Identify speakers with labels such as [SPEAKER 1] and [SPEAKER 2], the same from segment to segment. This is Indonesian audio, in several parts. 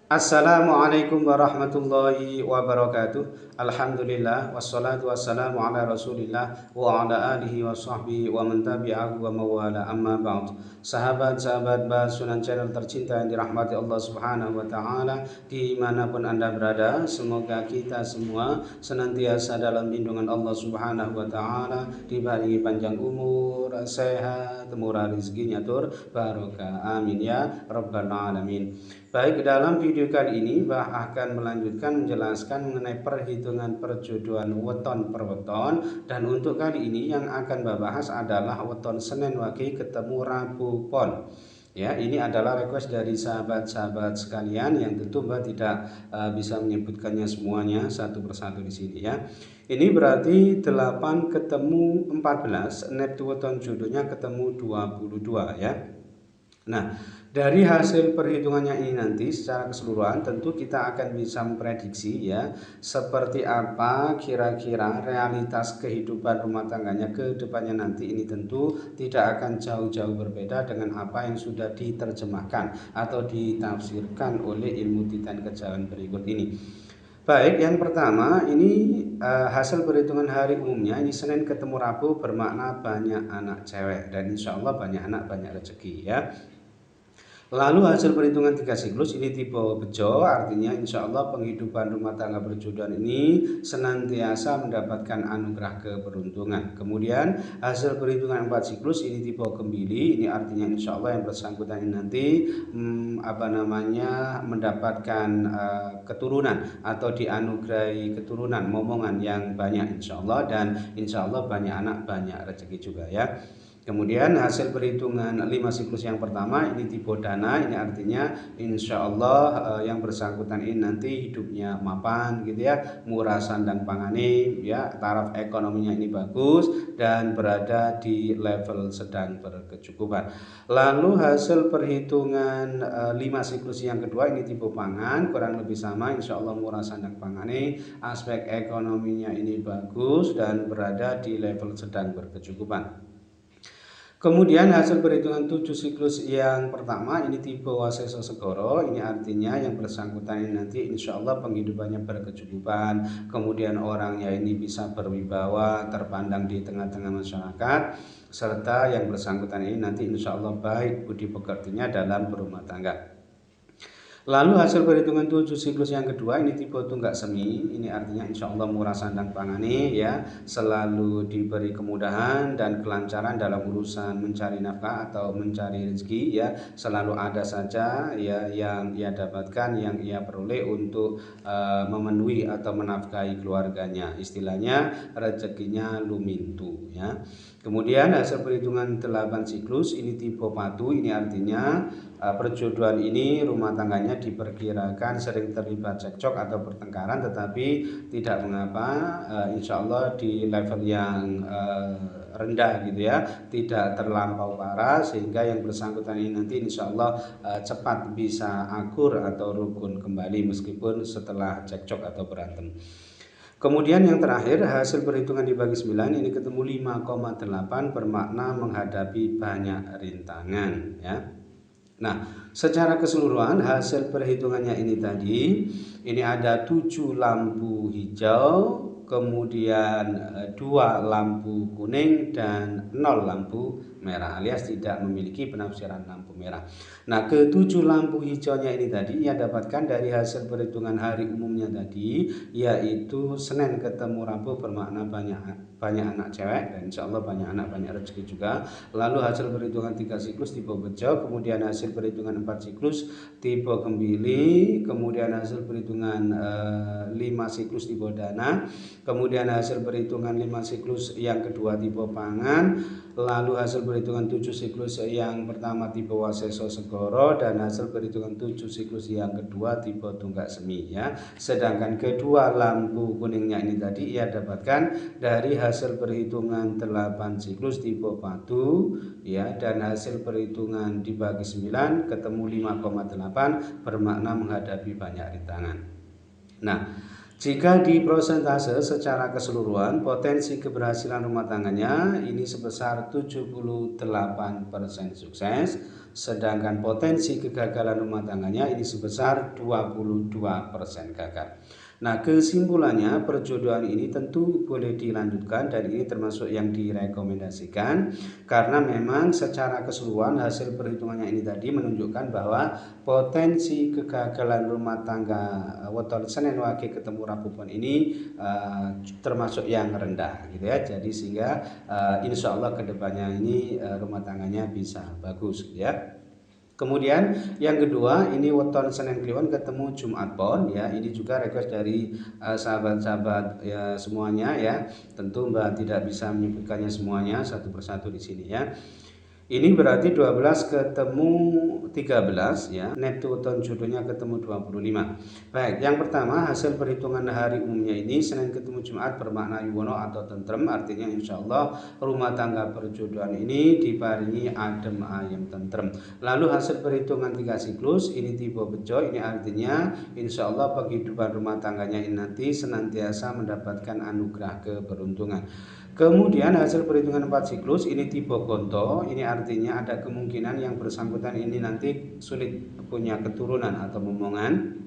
[SPEAKER 1] Assalamualaikum warahmatullahi wabarakatuh. Alhamdulillah wassalatu wassalamu ala Rasulillah wa ala alihi wa sahbihi wa man tabi'ahu wa mawala amma ba'd. Sahabat-sahabat Basunan channel tercinta yang dirahmati Allah Subhanahu wa taala dimanapun Anda berada, semoga kita semua senantiasa dalam lindungan Allah Subhanahu wa taala, diberi panjang umur, sehat, murah rezekinya tur barokah. Amin ya rabbal alamin. Baik, dalam video kali ini Bah akan melanjutkan menjelaskan mengenai perhitungan perjodohan weton per weton, dan untuk kali ini yang akan Bah bahas adalah weton Senin Wage ketemu Rabu Pon. Ya, ini adalah request dari sahabat-sahabat sekalian yang tentu Mbak tidak bisa menyebutkannya semuanya satu persatu di sini ya. Ini berarti 8 ketemu 14, neptu weton jodohnya ketemu 22 ya. Nah, dari hasil perhitungannya ini nanti secara keseluruhan tentu kita akan bisa memprediksi ya seperti apa kira-kira realitas kehidupan rumah tangganya ke depannya nanti. Ini tentu tidak akan jauh-jauh berbeda dengan apa yang sudah diterjemahkan atau ditafsirkan oleh ilmu titan kejawen berikut ini. Baik, yang pertama ini hasil perhitungan hari umumnya ini Senin ketemu Rabu bermakna banyak anak cewek, dan insya Allah banyak anak banyak rezeki ya. Lalu hasil perhitungan 3 siklus ini tipe bejo, artinya insya Allah penghidupan rumah tangga berjodohan ini senantiasa mendapatkan anugerah keberuntungan. Kemudian hasil perhitungan 4 siklus ini tipe gembili, ini artinya insya Allah yang bersangkutan ini nanti mendapatkan keturunan atau dianugerahi keturunan momongan yang banyak insya Allah, dan insya Allah banyak anak banyak rezeki juga ya. Kemudian hasil perhitungan 5 siklus yang pertama ini tipe dana, ini artinya insya Allah yang bersangkutan ini nanti hidupnya mapan gitu ya, murah sandang pangane ya, taraf ekonominya ini bagus dan berada di level sedang berkecukupan. Lalu hasil perhitungan 5 siklus yang kedua ini tipe pangan, kurang lebih sama, insya Allah murah sandang pangane, aspek ekonominya ini bagus dan berada di level sedang berkecukupan. Kemudian hasil perhitungan 7 siklus yang pertama ini tipe Waseso Segoro, ini artinya yang bersangkutan ini nanti insya Allah penghidupannya berkecukupan, kemudian orangnya ini bisa berwibawa, terpandang di tengah-tengah masyarakat, serta yang bersangkutan ini nanti insya Allah baik budi pekertinya dalam berumah tangga. Lalu hasil perhitungan 7 siklus yang kedua ini tipe tunggak semi, ini artinya insya Allah murah sandang pangane ya, selalu diberi kemudahan dan kelancaran dalam urusan mencari nafkah atau mencari rezeki ya, selalu ada saja ya yang ia dapatkan, yang ia peroleh untuk memenuhi atau menafkahi keluarganya, istilahnya rezekinya lumintu ya. Kemudian hasil perhitungan 8 siklus ini tipe patu, ini artinya perjodohan ini rumah tangganya diperkirakan sering terlibat cekcok atau pertengkaran, tetapi tidak mengapa, insya Allah di level yang rendah gitu ya, tidak terlampau parah sehingga yang bersangkutan ini nanti insya Allah cepat bisa akur atau rukun kembali meskipun setelah cekcok atau berantem. Kemudian yang terakhir hasil perhitungan dibagi 9 ini ketemu 5,8 bermakna menghadapi banyak rintangan ya. Nah, secara keseluruhan hasil perhitungannya ini tadi ini ada 7 lampu hijau, kemudian 2 lampu kuning dan 0 lampu merah, alias tidak memiliki penafsiran lampu merah. Nah, ke-7 lampu hijaunya ini tadi ia dapatkan dari hasil perhitungan hari umumnya tadi, yaitu Senin ketemu Rabu bermakna banyak anak cewek, dan insya Allah banyak anak banyak rezeki juga. Lalu hasil perhitungan 3 siklus tipe bejo, kemudian hasil perhitungan 4 siklus tipe gembili, kemudian hasil perhitungan 5 siklus tipe dana, kemudian hasil perhitungan 5 siklus yang kedua tipe pangan, lalu hasil perhitungan 7 siklus yang pertama tipe Waseso Segoro, dan hasil perhitungan 7 siklus yang kedua tipe tunggak semi ya. Sedangkan kedua lampu kuningnya ini tadi ia dapatkan dari hasil perhitungan 8 siklus tipe patu ya, dan hasil perhitungan dibagi 9 ketemu 5,8 bermakna menghadapi banyak rintangan. Nah, jika diprosentase secara keseluruhan potensi keberhasilan rumah tangganya ini sebesar 78% sukses, sedangkan potensi kegagalan rumah tangganya ini sebesar 22% gagal. Nah, kesimpulannya perjodohan ini tentu boleh dilanjutkan dan ini termasuk yang direkomendasikan karena memang secara keseluruhan hasil perhitungannya ini tadi menunjukkan bahwa potensi kegagalan rumah tangga weton Senin Wage ketemu Rabu Pon ini termasuk yang rendah gitu ya. Jadi sehingga insya Allah kedepannya ini rumah tangganya bisa bagus gitu ya. Kemudian yang kedua ini weton Senin Kliwon ketemu Jumat Pon ya, ini juga request dari sahabat-sahabat ya semuanya ya. Tentu Mbak tidak bisa menyebutkannya semuanya satu persatu di sini ya. Ini berarti 12 ketemu 13 ya. Neptu weton jodohnya ketemu 25. Baik, yang pertama hasil perhitungan hari umumnya ini Senin ketemu Jumat bermakna yuwono atau tentrem, artinya insya Allah rumah tangga perjodohan ini diparingi adem ayem tentrem. Lalu hasil perhitungan 3 siklus ini tipe bejo, ini artinya insya Allah penghidupan rumah tangganya ini nanti senantiasa mendapatkan anugerah keberuntungan. Kemudian hasil perhitungan 4 siklus ini tipe gonto, ini artinya ada kemungkinan yang bersangkutan ini nanti sulit punya keturunan atau momongan.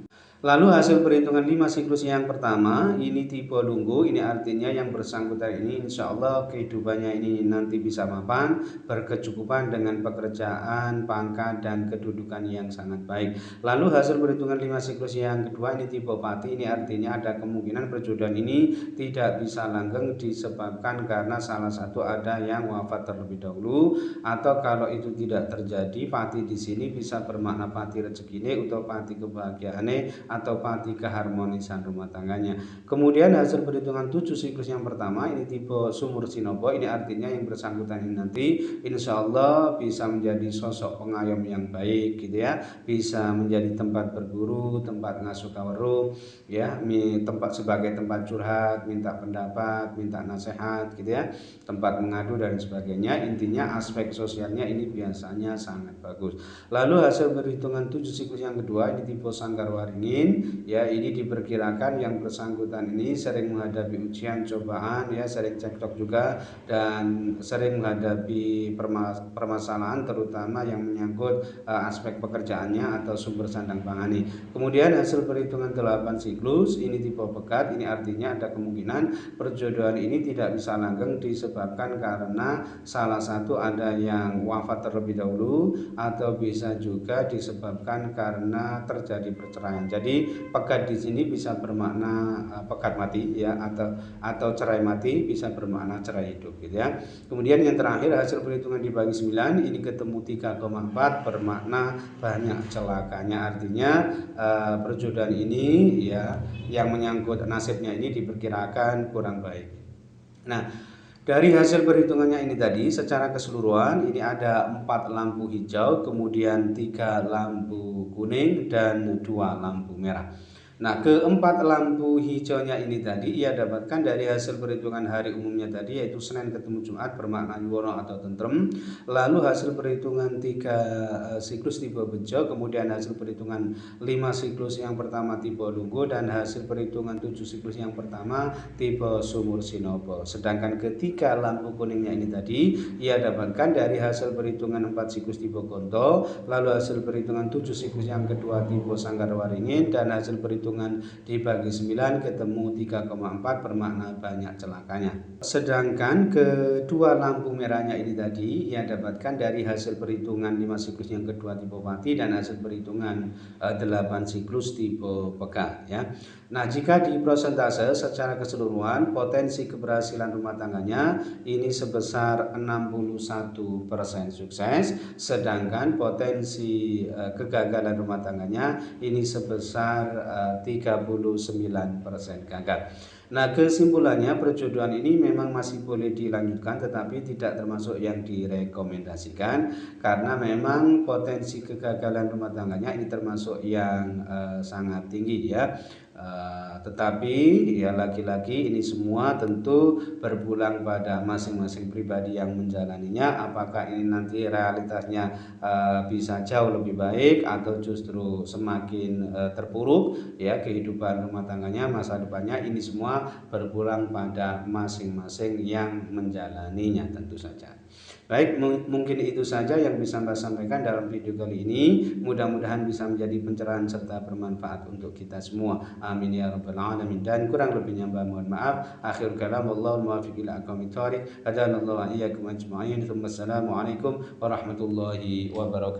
[SPEAKER 1] Lalu hasil perhitungan 5 siklus yang pertama ini tipe lunggu, ini artinya yang bersangkutan ini insya Allah kehidupannya ini nanti bisa mapan, berkecukupan dengan pekerjaan, pangkat dan kedudukan yang sangat baik. Lalu hasil perhitungan 5 siklus yang kedua ini tipe pati, ini artinya ada kemungkinan perjodohan ini tidak bisa langgeng disebabkan karena salah satu ada yang wafat terlebih dahulu, atau kalau itu tidak terjadi pati di sini bisa bermakna pati rezekine atau pati kebahagiaane atau pati keharmonisan rumah tangganya. Kemudian hasil perhitungan 7 siklus yang pertama ini tipe sumur sinobo, ini artinya yang bersangkutan ini nanti insya Allah bisa menjadi sosok pengayom yang baik gitu ya, bisa menjadi tempat berguru, tempat ngasuh kaweruh ya, tempat sebagai tempat curhat, minta pendapat, minta nasihat gitu ya, tempat mengadu dan sebagainya. Intinya aspek sosialnya ini biasanya sangat bagus. Lalu hasil perhitungan 7 siklus yang kedua ini tipe sanggar waringin ya, ini diperkirakan yang bersangkutan ini sering menghadapi ujian cobaan ya, sering cekcok juga dan sering menghadapi permasalahan terutama yang menyangkut aspek pekerjaannya atau sumber sandang pangani. Kemudian hasil perhitungan 8 siklus ini tipe pekat, ini artinya ada kemungkinan perjodohan ini tidak bisa langgeng disebabkan karena salah satu ada yang wafat terlebih dahulu atau bisa juga disebabkan karena terjadi perceraian. Jadi pekat di sini bisa bermakna pekat mati ya, atau cerai mati bisa bermakna cerai hidup gitu ya. Kemudian yang terakhir hasil perhitungan dibagi 9 ini ketemu 3,4 bermakna banyak celakanya, artinya perjodohan ini ya yang menyangkut nasibnya ini diperkirakan kurang baik. Nah, dari hasil perhitungannya ini tadi secara keseluruhan ini ada 4 lampu hijau, kemudian 3 lampu kuning dan 2 lampu merah. Nah, keempat lampu hijaunya ini tadi ia dapatkan dari hasil perhitungan hari umumnya tadi, yaitu Senin ketemu Jumat bermakna yuwono atau tentrem. Lalu hasil perhitungan 3 siklus tipe bejo, kemudian hasil perhitungan 5 siklus yang pertama tipe lunggu, dan hasil perhitungan 7 siklus yang pertama tipe sumur sinobo. Sedangkan ketiga lampu kuningnya ini tadi ia dapatkan dari hasil perhitungan 4 siklus tipe gonto, lalu hasil perhitungan 7 siklus yang kedua tipe sanggar waringin, dan hasil perhitungan dibagi 9 ketemu 3,4 bermakna banyak celakanya. Sedangkan kedua lampu merahnya ini tadi ia dapatkan dari hasil perhitungan 5 siklus yang kedua tipe pati dan hasil perhitungan 8 siklus tipe peka ya. Nah, jika di prosentase secara keseluruhan potensi keberhasilan rumah tangganya ini sebesar 61% sukses, sedangkan potensi kegagalan rumah tangganya ini sebesar 39% gagal. Nah, kesimpulannya perjodohan ini memang masih boleh dilanjutkan tetapi tidak termasuk yang direkomendasikan karena memang potensi kegagalan rumah tangganya ini termasuk yang sangat tinggi ya. Tetapi ya lagi-lagi ini semua tentu berpulang pada masing-masing pribadi yang menjalaninya, apakah ini nanti realitasnya bisa jauh lebih baik atau justru semakin terpuruk ya kehidupan rumah tangganya, masa depannya, ini semua semua berpulang pada masing-masing yang menjalaninya tentu saja. Baik, mungkin itu saja yang bisa Mbak sampaikan dalam video kali ini. Mudah-mudahan bisa menjadi pencerahan serta bermanfaat untuk kita semua. Amin ya rabbal alamin. Dan kurang lebihnya Mbak mohon maaf. Akhir kalam, wallahu muwaffiq ila aqwamit thoriq. Hadanallahu wa iyyakum ajma'in. Assalamualaikum warahmatullahi wabarakatuh.